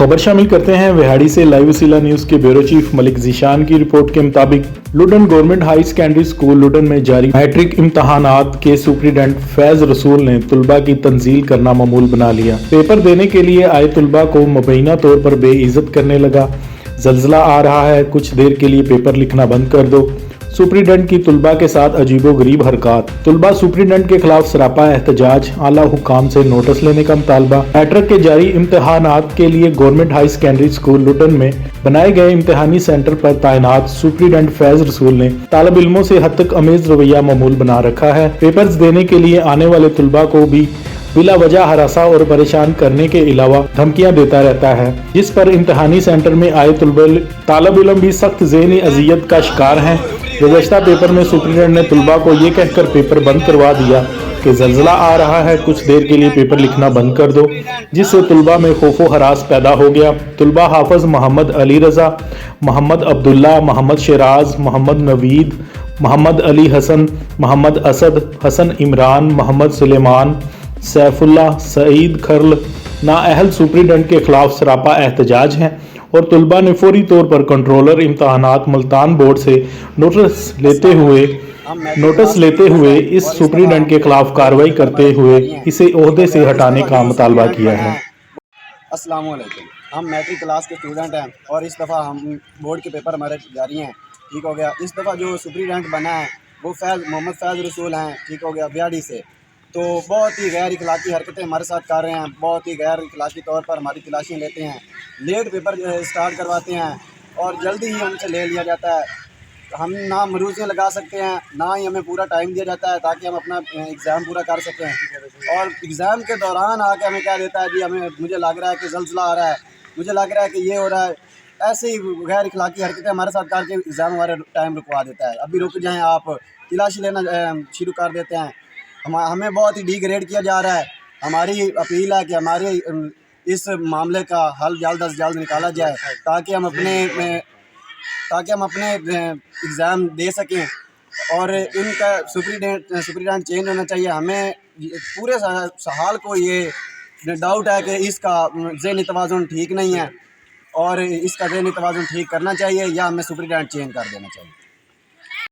खबर शामिल करते हैं विहाड़ी से। लाइव वसीला न्यूज के ब्यूरो चीफ मलिक ज़ीशान की रिपोर्ट के मुताबिक लुडन गवर्नमेंट हाई सेकेंडरी स्कूल लुडन में जारी मैट्रिक इम्तहानात के सुप्रीडेंट फैज रसूल ने तुलबा की तंजील करना मामूल बना लिया। पेपर देने के लिए आए तुलबा को मुबैना तौर पर बेइज्जत करने लगा। जल्जला आ रहा है, कुछ देर के लिए पेपर लिखना बंद कर दो। सुप्रीडेंट की तुलबा के साथ अजीबो गरीब हरकत। तुलबा सुप्रीडेंट के खिलाफ सरापा एहतजाज, आला हुकाम से नोटिस लेने का मुतालबा। मैट्रिक के जारी इम्तहानात के लिए गवर्नमेंट हाई सेकेंडरी स्कूल लुडन में बनाए गए इम्तहानी सेंटर पर तैनात सुप्रीडेंट फैज रसूल ने तालिब इल्मों से हद तक अमेज रवैया मामूल बना रखा है। पेपर्स देने के लिए आने वाले तुलबा को भी बिला वजह हरासा और परेशान करने के अलावा धमकियां देता रहता है, जिस पर इम्तहानी सेंटर में आए तालिब इल्म भी सख्त ज़हनी अजियत का शिकार हैं। गुज़श्ता पेपर में सुप्रीडेंट ने तुलबा को ये कहकर पेपर बंद करवा दिया कि जल्जला आ रहा है, कुछ देर के लिए पेपर लिखना बंद कर दो, जिससे तुलबा में खौफो हरास पैदा हो गया। तुलबा हाफिज मोहम्मद अली रजा, मोहम्मद अब्दुल्ला, मोहम्मद शराज, मोहम्मद नवीद, मोहम्मद अली हसन, मोहम्मद असद, हसन इमरान, मोहम्मद सुलेमान, सैफुल्ला, सईद खरल नाअहल सुप्रीडेंट के खिलाफ सरापा एहतजाज हैं और तुलबा ने फौरी तौर पर कंट्रोलर इम्तहानात मुल्तान बोर्ड से नोटिस लेते हुए इस सुप्रीडेंट के खिलाफ कार्रवाई करते हुए इसे ओहदे से हटाने का मुतालबा किया है। अस्सलाम वालेकुम। हम मैट्रिक क्लास के स्टूडेंट हैं और इस दफ़ा हम बोर्ड के पेपर हमारे जारी हैं। ठीक हो गया। इस दफ़ा जो सुप्रीडेंट बना है वो मोहम्मद फैज रसूल हैं। ठीक हो गया, बिहाड़ी से। तो बहुत ही गैर इखलाकी हरकतें हमारे साथ कर रहे हैं, बहुत ही गैर इखलाकी तौर पर हमारी तलाशी लेते हैं, लेट पेपर स्टार्ट करवाते हैं और जल्दी ही हमसे ले लिया जाता है। हम ना मरूज़ें लगा सकते हैं, ना ही हमें पूरा टाइम दिया जाता है ताकि हम अपना एग्ज़ाम पूरा कर सकें। और एग्ज़ाम के दौरान आके हमें क्या देता है जी, मुझे लग रहा है कि जल्जला आ रहा है, मुझे लग रहा है कि ये हो रहा है। ऐसे ही गैर इखलाकी हरकतें हमारे साथ करके एग्ज़ाम हमारे टाइम रुकवा देता है। अभी रुक जाएँ, आप तलाशी लेना शुरू कर देते हैं। हमें बहुत ही डिग्रेड किया जा रहा है। हमारी अपील है कि हमारे इस मामले का हल जल्द अज जल्द निकाला जाए ताकि हम अपने एग्ज़ाम दे सकें और इनका सुप्रीडेंट चेंज होना चाहिए। हमें पूरे हाल को ये डाउट है कि इसका ज़हनी तवाज़ुन ठीक नहीं है और इसका ज़हनी तवाज़ुन ठीक करना चाहिए या हमें सुप्रीडेंट चेंज कर देना चाहिए।